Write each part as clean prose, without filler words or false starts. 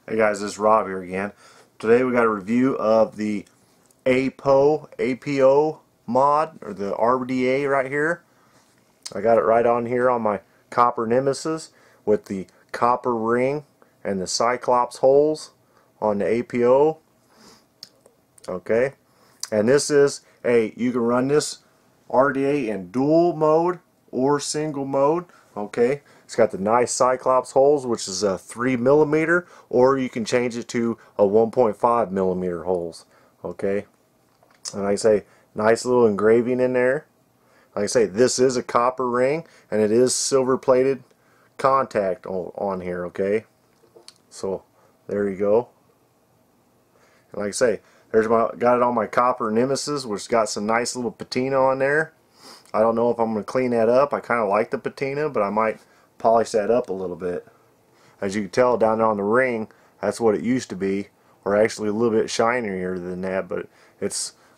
Hey guys, this is Rob here again. Today we got a review of the APO mod, or the RDA right here. I got it right on here on my copper Nemesis with the copper ring and the Cyclops holes on the APO. Okay, and this is you can run this RDA in dual mode or single mode. Okay, it's got the nice Cyclops holes, which is a 3mm, or you can change it to a 1.5mm holes. Okay, and like I say, nice little engraving in there. Like I say, this is a copper ring, and it is silver plated contact on here. Okay, so there you go. And like I say, got it on my copper Nemesis, which got some nice little patina on there. I don't know if I'm going to clean that up. I kind of like the patina, but I might polish that up a little bit. As you can tell down there on the ring, that's what it used to be, or actually a little bit shinier than that, but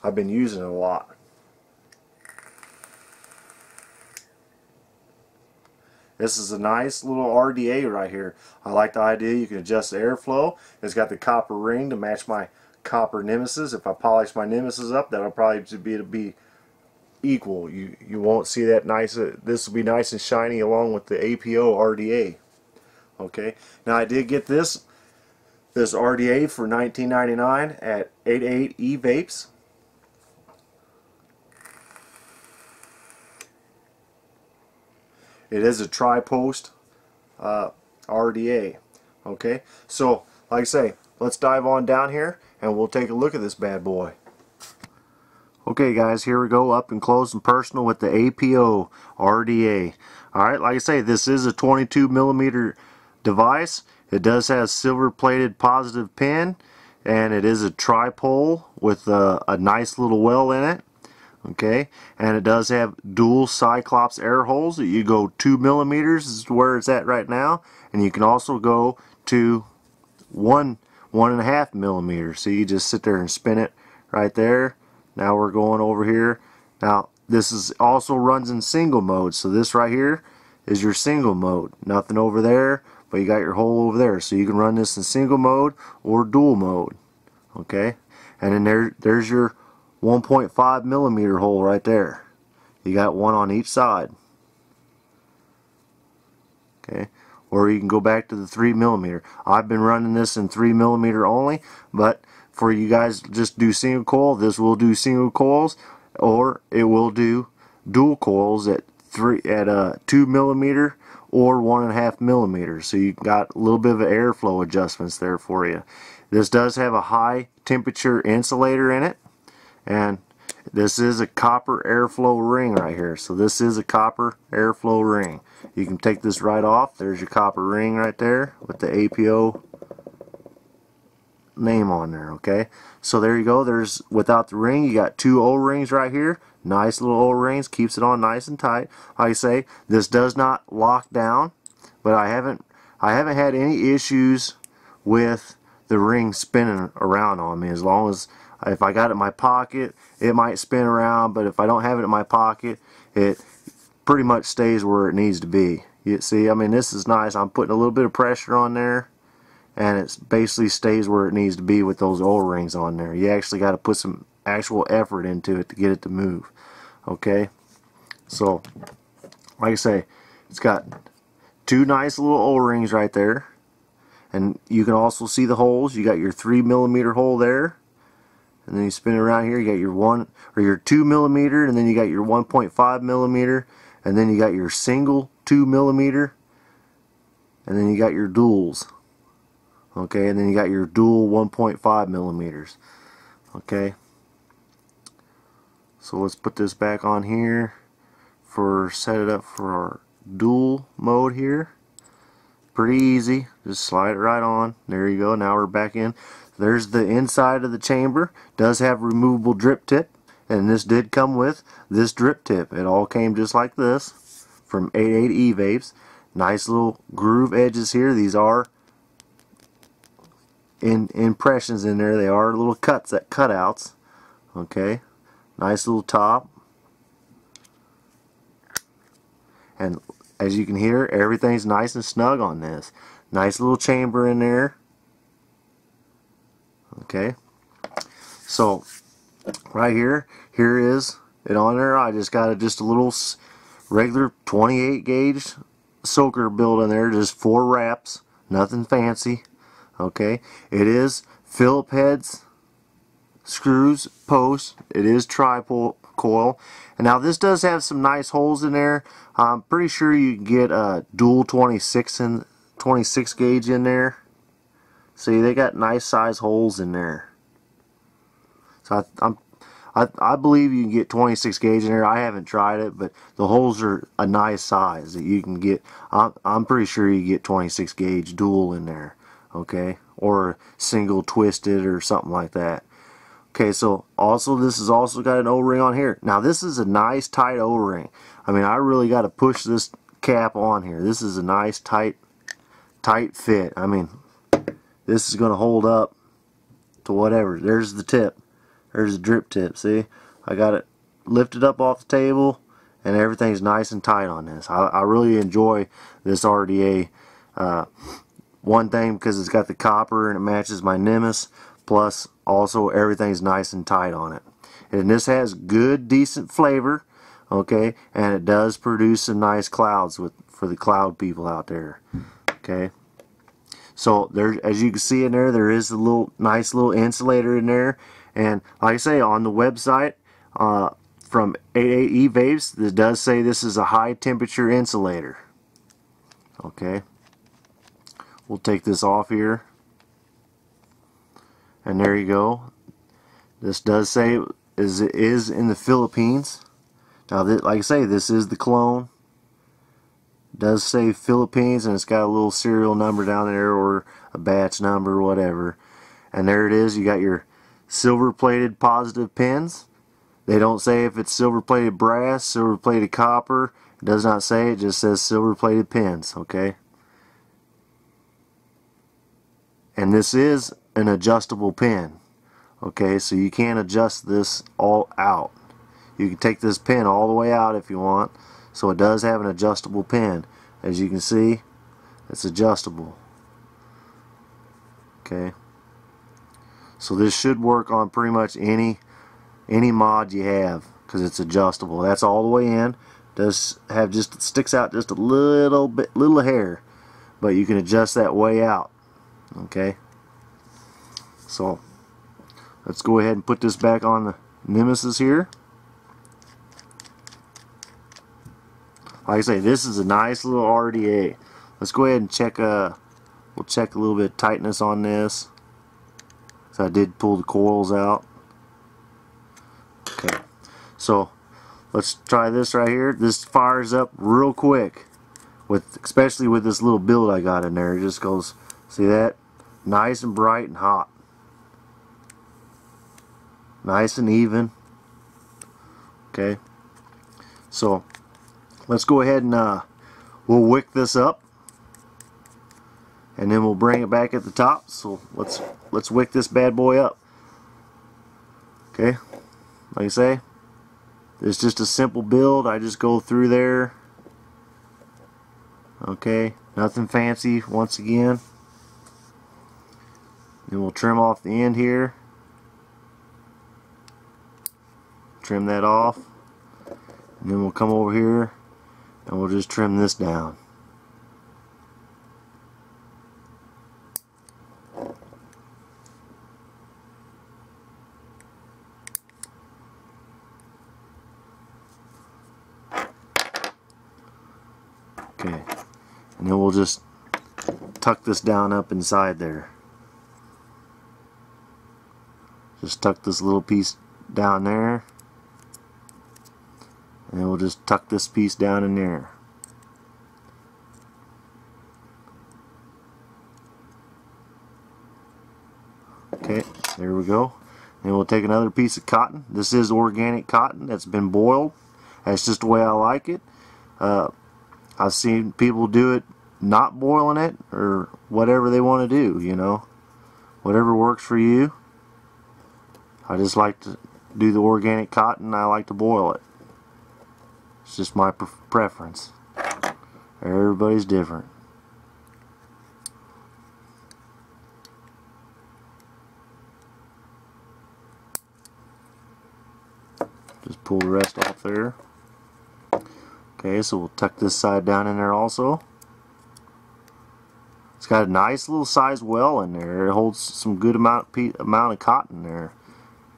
I've been using it a lot. This is a nice little RDA right here. I like the idea you can adjust the airflow. It's got the copper ring to match my copper Nemesis. If I polish my Nemesis up, that'll probably be equal. You won't see that nice. This will be nice and shiny along with the APO RDA. Okay. Now I did get this RDA for $19.99 at 88evape. It is a tri-post RDA. Okay. So like I say, let's dive on down here and we'll take a look at this bad boy. Okay guys, here we go, up and close and personal with the APO RDA. Alright, like I say, this is a 22mm device. It does have silver plated positive pin, and it is a tripole with a nice little well in it. Okay, and it does have dual Cyclops air holes. You go 2mm is where it's at right now, and you can also go to 1.5mm. So you just sit there and spin it right there. Now we're going over here. Now this is also runs in single mode, so this right here is your single mode. Nothing over there, but you got your hole over there, so you can run this in single mode or dual mode. Okay, and then there's your 1.5mm hole right there. You got one on each side. Okay, or you can go back to the 3mm. I've been running this in 3mm only, but for you guys just do single coil, this will do single coils, or it will do dual coils at 2mm or 1.5mm. So you got a little bit of airflow adjustments there for you. This does have a high temperature insulator in it, and this is a copper airflow ring right here. So this is a copper airflow ring. You can take this right off. There's your copper ring right there with the APO name on there. Okay, so there you go. There's, without the ring, you got two O-rings right here. Nice little O-rings, keeps it on nice and tight. Like I say, this does not lock down, but I haven't had any issues with the ring spinning around on me. As long as, if I got it in my pocket, it might spin around, but if I don't have it in my pocket, it pretty much stays where it needs to be. You see, I mean, this is nice. I'm putting a little bit of pressure on there, and it basically stays where it needs to be with those O-rings on there. You actually got to put some actual effort into it to get it to move. Okay, so like I say, it's got two nice little O-rings right there, and you can also see the holes. You got your 3mm hole there, and then you spin it around here. You got your 2mm, and then you got your 1.5mm, and then you got your single 2mm, and then you got your duals. Okay, and then you got your dual 1.5mm. Okay, so let's put this back on here set it up for our dual mode here. Pretty easy, just slide it right on. There you go. Now we're back in. There's the inside of the chamber. Does have removable drip tip, and this did come with this drip tip. It all came just like this from 88evape. Nice little groove edges here. These are impressions in there. They are little cutouts. Okay, nice little top, and as you can hear, everything's nice and snug on this. Nice little chamber in there. Okay, so right here is it on there. I just got just a little regular 28 gauge soaker built in there, just 4 wraps, nothing fancy. Okay, it is Phillip heads, screws, posts. It is tri-pole coil, and now this does have some nice holes in there. I'm pretty sure you can get a dual 26 gauge in there. See, they got nice size holes in there. So I believe you can get 26 gauge in there. I haven't tried it, but the holes are a nice size that you can get. I'm pretty sure you get 26 gauge dual in there, okay, or single twisted or something like that. Okay, so also this has also got an O-ring on here. Now this is a nice tight O-ring. I mean, I really got to push this cap on here. This is a nice tight fit. I mean, this is going to hold up to whatever. There's the tip. There's the drip tip. See, I got it lifted up off the table, and everything's nice and tight on this. I really enjoy this RDA. One thing, because it's got the copper and it matches my Nimbus, plus also everything's nice and tight on it. And this has good, decent flavor, okay, and it does produce some nice clouds for the cloud people out there, okay. So there, as you can see in there, there is a nice little insulator in there. And like I say, on the website from 88evape, this does say this is a high temperature insulator. Okay, we'll take this off here, and there you go. This does say it is in the Philippines. Now, like I say, this is the clone. It does say Philippines, and it's got a little serial number down there, or a batch number, or whatever. And there it is. You got your silver plated positive pins. They don't say if it's silver plated brass, silver plated copper. It does not say. It just says silver plated pins. Okay, and this is an adjustable pin. Okay, so you can adjust this all out. You can take this pin all the way out if you want. So it does have an adjustable pin. As you can see, it's adjustable. Okay, so this should work on pretty much any mod you have, because it's adjustable. That's all the way in. Does have just sticks out just a little hair, but you can adjust that way out. Okay, so let's go ahead and put this back on the Nemesis here. Like I say, this is a nice little RDA. Let's go ahead and check. We'll check a little bit of tightness on this. So I did pull the coils out. Okay, so let's try this right here. This fires up real quick, especially with this little build I got in there. It just goes, see that? Nice and bright and hot. Nice and even. Okay, so let's go ahead and we'll wick this up, and then we'll bring it back at the top. So let's wick this bad boy up. Okay, like I say, it's just a simple build. I just go through there. Okay, nothing fancy once again. Then we'll trim off the end here. Trim that off. And then we'll come over here and we'll just trim this down. Okay, and then we'll just tuck this down up inside there. Just tuck this little piece down there, and then we'll just tuck this piece down in there. Okay, there we go. And we'll take another piece of cotton. This is organic cotton that's been boiled. That's just the way I like it. I've seen people do it not boiling it, or whatever they want to do, you know. Whatever works for you. I just like to do the organic cotton. I like to boil it. It's just my preference. Everybody's different. Just pull the rest off there. Okay, so we'll tuck this side down in there also. It's got a nice little size well in there. It holds some good amount of cotton there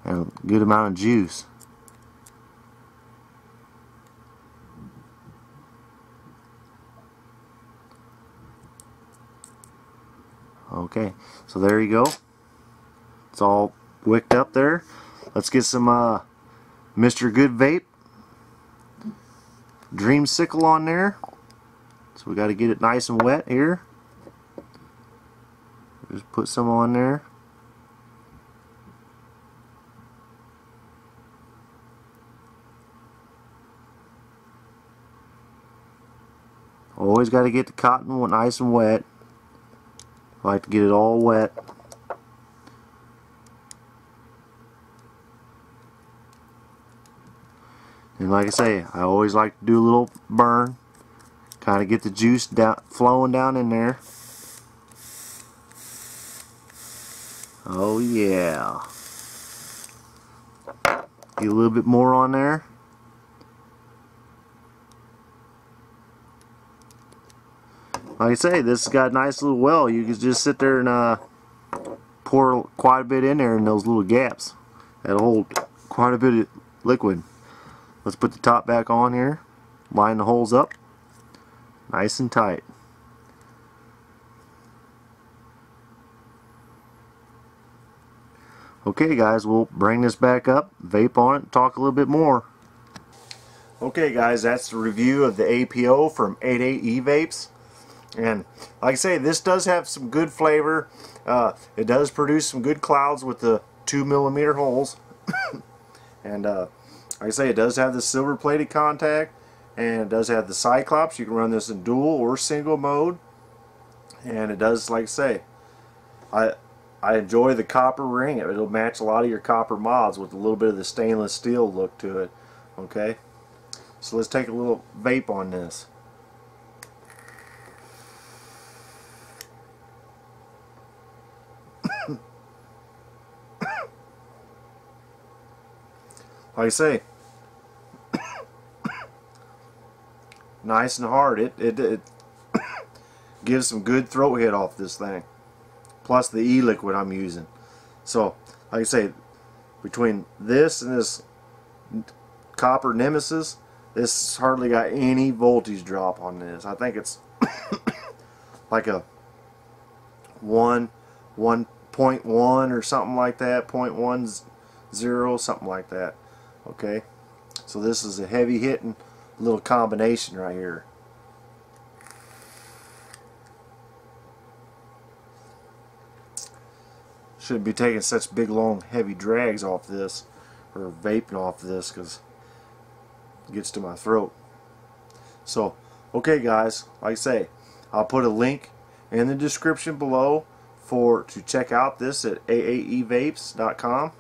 and a good amount of juice. Okay, so there you go. It's all wicked up there. Let's get some Mr. Good Vape Dreamsicle on there. So we got to get it nice and wet here. Just put some on there. Always got to get the cotton nice and wet. I like to get it all wet. And like I say, I always like to do a little burn. Kind of get the juice flowing down in there. Oh yeah. Get a little bit more on there. Like I say, this has got a nice little well. You can just sit there and pour quite a bit in there in those little gaps. That'll hold quite a bit of liquid. Let's put the top back on here. Line the holes up. Nice and tight. Okay guys, we'll bring this back up, vape on it, and talk a little bit more. Okay guys, that's the review of the APO from 88eVapes. And like I say, this does have some good flavor. It does produce some good clouds with the 2mm holes. And like I say, it does have the silver plated contact, and it does have the Cyclops. You can run this in dual or single mode. And it does, like I say, I enjoy the copper ring. It'll match a lot of your copper mods with a little bit of the stainless steel look to it. Okay, so let's take a little vape on this. Like I say, nice and hard. It gives some good throat hit off this thing. Plus the e-liquid I'm using. So, like I say, between this and this copper Nemesis, this hardly got any voltage drop on this. I think it's like a 1.1 or something like that, 0.10, something like that. Okay, so this is a heavy hitting little combination right here. Shouldn't be taking such big long heavy drags off this, or vaping off this, because it gets to my throat. So okay guys, like I say, I'll put a link in the description below to check out this at 88evapes.com.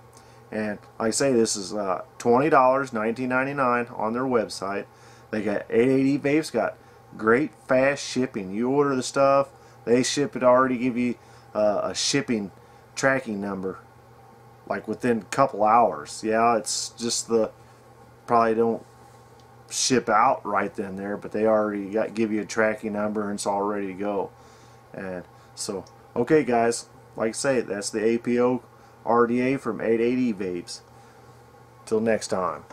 And like I say, this is $20, $19.99 on their website. They got 88eVapes, got great fast shipping. You order the stuff, they ship it, already give you a shipping tracking number like within a couple hours. Yeah, it's just probably don't ship out right then and there, but they already give you a tracking number and it's all ready to go. And so okay guys, like I say, that's the APO RDA from 88eVapes. Till next time.